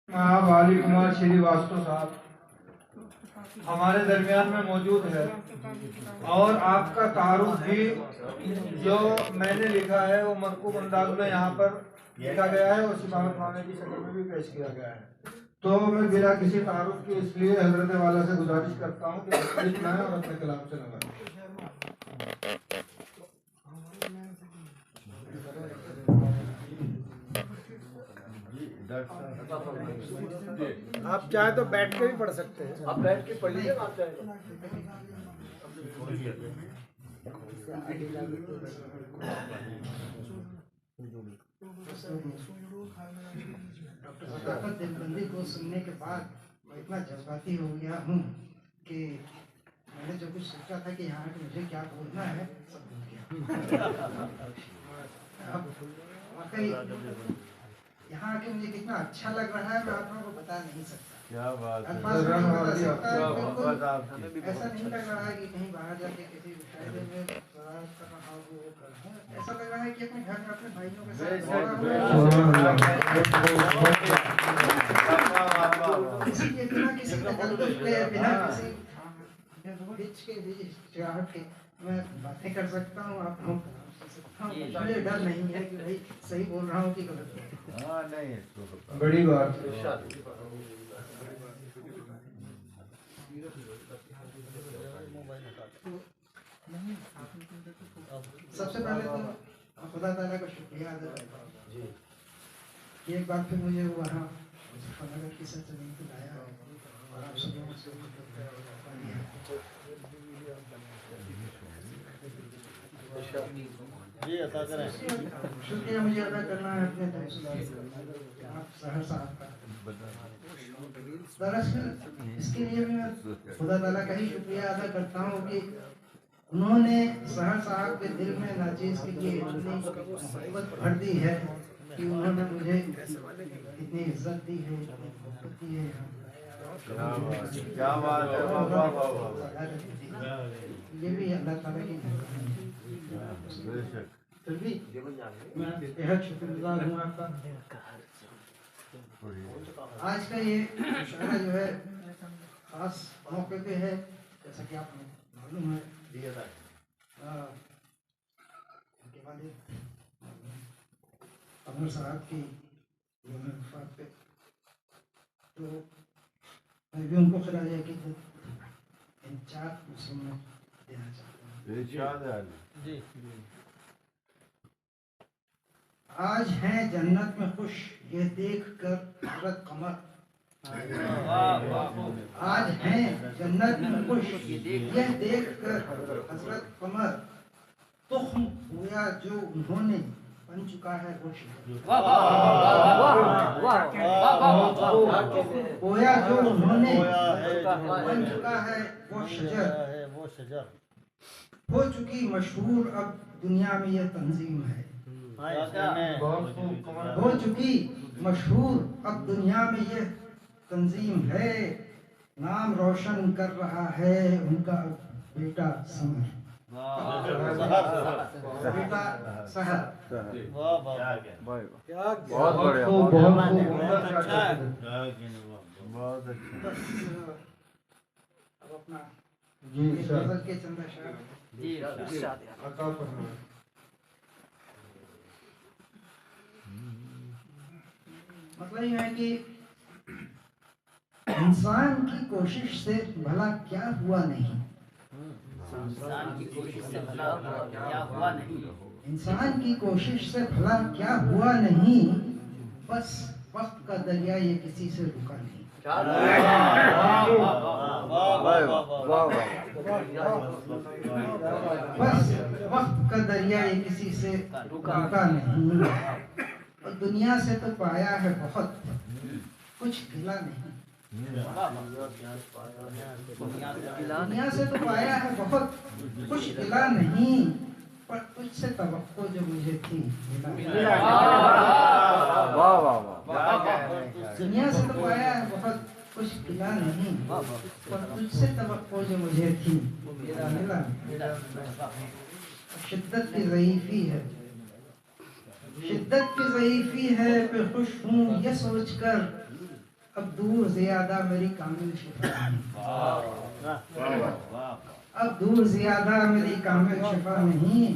वाली कुमार श्रीवास्तव साहब हमारे दरमियान में मौजूद है और आपका तारुफ भी जो मैंने लिखा है वो मरकूब अंदाज में यहाँ पर लिखा गया है और सिफारतनामे की शक्ल में भी पेश किया गया है। तो मैं बिना किसी तारुफ के इसलिए हजरत वाला से गुजारिश करता हूँ कि मुख्तलिफ लाएं और अपने कलाम से लगाएं। आप चाहे तो बैठ के भी पढ़ सकते हैं। आप बैठ के पढ़ लीजिए आप चाहे डॉक्टर सदाकत देवबंदी को सुनने के बाद मैं इतना जज्बाती हो गया हूँ कि मैंने जो कुछ सोचा था कि यहाँ आके मुझे क्या बोलना है सब भूल गया। अब वाकई यहाँ आके मुझे कितना अच्छा लग रहा है मैं आप लोगों को बता नहीं सकता। क्या बात है। ऐसा नहीं लग रहा है कि कहीं बाहर जाके किसी मुशायरे में कर रहा हूँ ऐसा लग रहा है कि अपने घर में अपने भाइयों के साथ किसी तकल्लुफ़ के बिना किसी हिचकिचाहट के मैं बातें कर सकता हूँ। आप मुझे डर नहीं है कि भाई सही बोल रहा हूँ कि गलत। हाँ नहीं बड़ी बात। सबसे पहले तो खुदा ताला का शुक्रिया अदा करता हूँ कि एक बार फिर मुझे वहाँ मुजफ्फरनगर की सरजमीन पे लाया और आप सब लोगों से शुक्रिया मुझे अदा करना है अपने आप सहर साहब का। दरअसल इसके लिए भी मैं खुदा ताला का ही शुक्रिया अदा करता हूँ कि उन्होंने सहर साहब के दिल में नाचीज़ के लिए इतनी मोहब्बत भर दी है कि उन्होंने मुझे इतनी इज्जत दी है, इतनी मोहब्बत दी है। क्या बात है। ये भी अल्लाह ताला की मेहरबानी है। फिर भी मैं बेहद शुक्रगुजार हूँ आपका। आज का ये मुशायरा जो है खास मौके पे है जैसा कि आपको मालूम है उनके वालिद अमर साहब की वफात पे तो मैं भी उनको खिराज अकीदत इन 4 मुस्लिम में देना चाहता हूँ। जी आज हैं जन्नत में खुश ये देख कर हज़रत कमर। आज हैं जन्नत में खुश ये देख कर हज़रत कमर। तुख्म हुआ जो उन्होंने बन चुका है वो शजर। बोया जो उन्होंने बन चुका है वो शजर। हो चुकी मशहूर अब दुनिया में यह तंजीम है। हो चुकी मशहूर अब दुनिया में ये तंजीम है। नाम रोशन कर रहा है उनका बेटा समर। बेटा सहर। बहुत बढ़िया बहुत अच्छा। अब अपना जी गजल के चंद अशआर मतलब ये है कि इंसान की कोशिश से भला क्या हुआ नहीं। इंसान की कोशिश से भला क्या हुआ नहीं। इंसान की कोशिश से भला क्या हुआ नहीं। बस वक्त का दरिया ये किसी से रुका नहीं। बस वक्त का दरिया ये किसी से रुका नहीं। और दुनिया से तो पाया है बहुत कुछ गिला नहीं। दुनिया से तो पाया है बहुत कुछ गिला नहीं। पर तुझसे तवक्को जो मुझे थी दुनिया से तो पाया है बहुत कुछ गिला नहीं। पर तुझसे तवक्को जो मुझे थी मिला। शिद्दत की ज़ईफ़ी है शिद्दत की ज़ईफ़ी है पे खुश हूँ ये सोचकर अब दूर ज्यादा मेरी कामिल शिफा नहीं, अब दूर ज्यादा मेरी कामिल शिफा नहीं,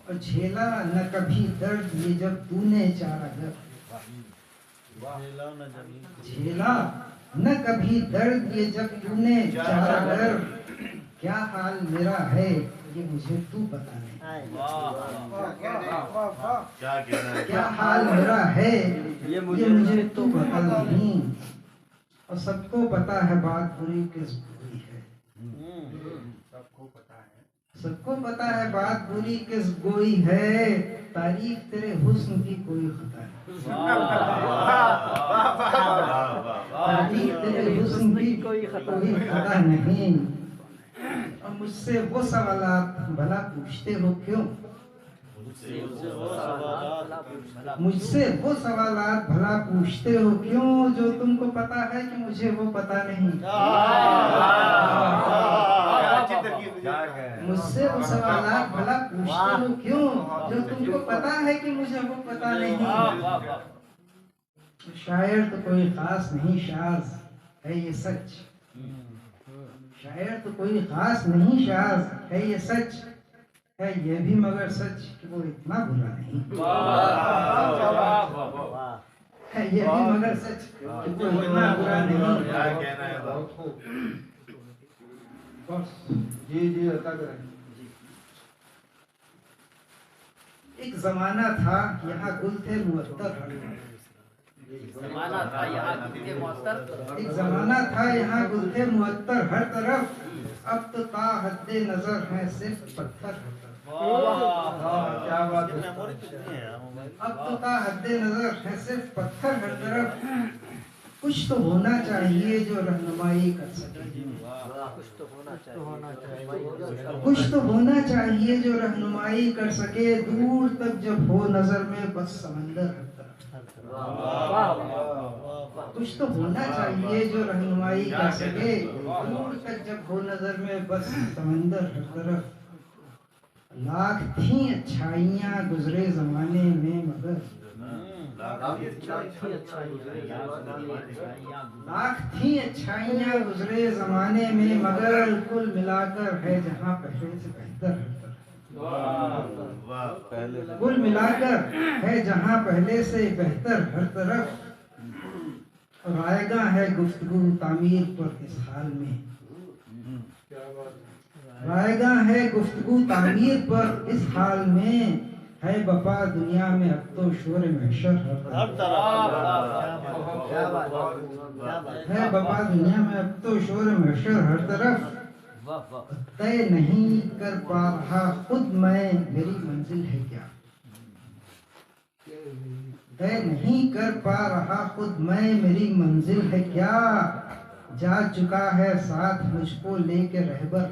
और झेला न कभी दर्द ये जब तूने चारा घर, झेला न कभी दर्द ये जब तूने चारा घर, क्या हाल मेरा है ये मुझे तू बता नहीं, क्या कहना है? क्या हाल मेरा है ये मुझे तू बता नहीं, और सबको पता है बात बुरी किस बुरी है, सबको पता है बात बुरी किस गोई है, तारीफ तेरे हुस्न की कोई खता है, तारीफ तेरे हुस्न की कोई खता नहीं, और मुझसे वो सवालात भला पूछते हो क्यों, मुझसे वो सवालात भला पूछते हो क्यों, जो तुमको पता है कि मुझे वो पता नहीं, मुझसे वो सवालात भला पूछते हो क्यों, जो तुमको पता है कि मुझे वो पता नहीं, शायर तो कोई खास नहीं शाज है ये सच, शायर तो कोई खास नहीं शाज है ये सच, है ये भी मगर सच कि वो इतना बुरा नहीं, है ये भी मगर सच कि वो इतना बुरा नहीं। क्या कहना है? बस जी जी अता करें। एक जमाना था यहाँ गुल थे मुअत्तर, जमाना था यहाँ के मुअत्तर, एक जमाना था यहाँ गुल थे मुअत्तर हर तरफ, अब तो ता हद्दे नजर है सिर्फ पत्थर, क्या बात है। अब तो ता हद्दे नजर है सिर्फ पत्थर हर तरफ, कुछ तो होना चाहिए जो रहनुमाई कर सके, कुछ तो होना चाहिए जो रहनुमाई कर सके, दूर तक जब हो नजर में बस समंदर हर तरफ, कुछ तो होना चाहिए जो रहनुमाई कर सके, दूर तक जब हो नजर में बस समंदर हर तरफ, लाख थी अच्छाइयाँ गुजरे जमाने में मगर, लाख थी अच्छाइयाँ गुजरे जमाने में मगर, कुल मिलाकर है जहाँ पहले से बेहतर हर तरफ, कुल मिलाकर है जहाँ पहले से बेहतर हर तरफ, रायगा है गुफ्तगू तामीर पर इस हाल में, रायगा है गुफ्तगू तामीर पर इस हाल में, है बपा दुनिया में अब तो शोर महशर हर तरफ, है बपा दुनिया में अब तो शोर महशर हर तरफ, तय नहीं कर पा रहा खुद मैं मेरी मंजिल है क्या, तय नहीं कर पा रहा खुद मैं मेरी मंजिल है क्या, जा चुका है साथ मुझको लेके रहबर,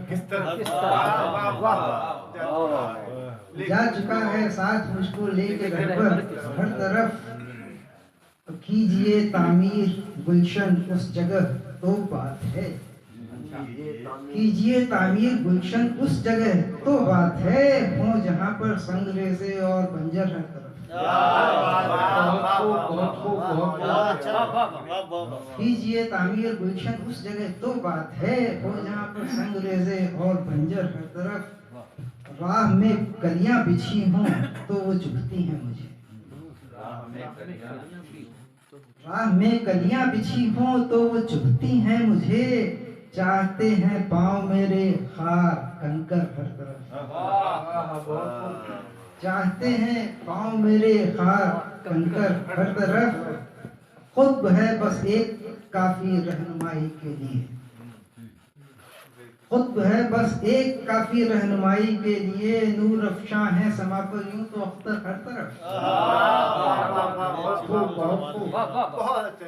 जा चुका है साथ मुझको लेके रहबर हर तरफ, कीजिए तामीर गुलशन उस जगह तो बात है, कीजिए तामीर गुलशन उस जगह तो बात है, हो जहाँ पर संगरेज़े और बंजर हर तरफ, कीजिए तामीर गुलशन उस जगह तो बात है, हो जहाँ पर संगरेज़े और बंजर हर तरफ, राह में कलियां बिछी हों तो वो चुभती हैं मुझे, राह में कलियां बिछी हों तो वो चुभती हैं मुझे, चाहते हैं पाँव मेरे खार कंकर हर तरफ, चाहते हैं पाँव मेरे खार कंकर हर तरफ, खुद है बस एक काफी रहनुमाई के लिए, खुद है बस एक काफी रहनुमाई के लिए, नूर अफशां है समा पर यूं तो अख्तर हर तरफ,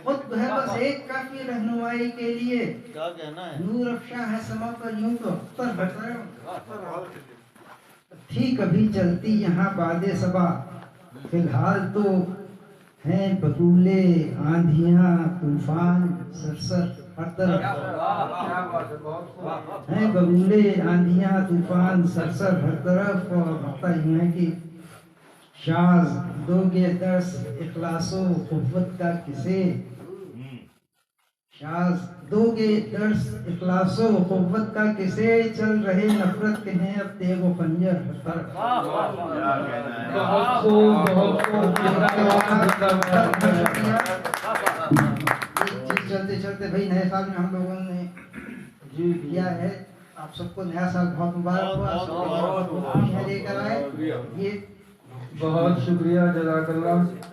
खुद है बस एक काफी रहनुमाई के लिए, क्या कहना है? नूर अफशां है समा पर यूं तो अख्तर हर तरफ, थी कभी चलती यहाँ बादे सबा, फिलहाल तो हैं बबूले आंधियां तूफान सरसर हर तरफ, हैं बबूले आंधियां तूफान सरसर हर तरफ, और लगता यूं है कि शाज दोगे दर्स इखलासो खुव्वत का किसे, शाज दोगे दर्स इखलासो कुव्वत का किसे चल रहे नफरत के हैं अब तेगो खंजर हर वाह वाह वाह क्या कहना है बहुत खूब चलते चलते भाई नए साल में हम लोगों ने जी किया है। आप सबको नया साल बहुत मुबारक हुआ, बहुत खुशियाँ लेकर आए। ये बहुत शुक्रिया जज़ाकल्लाह।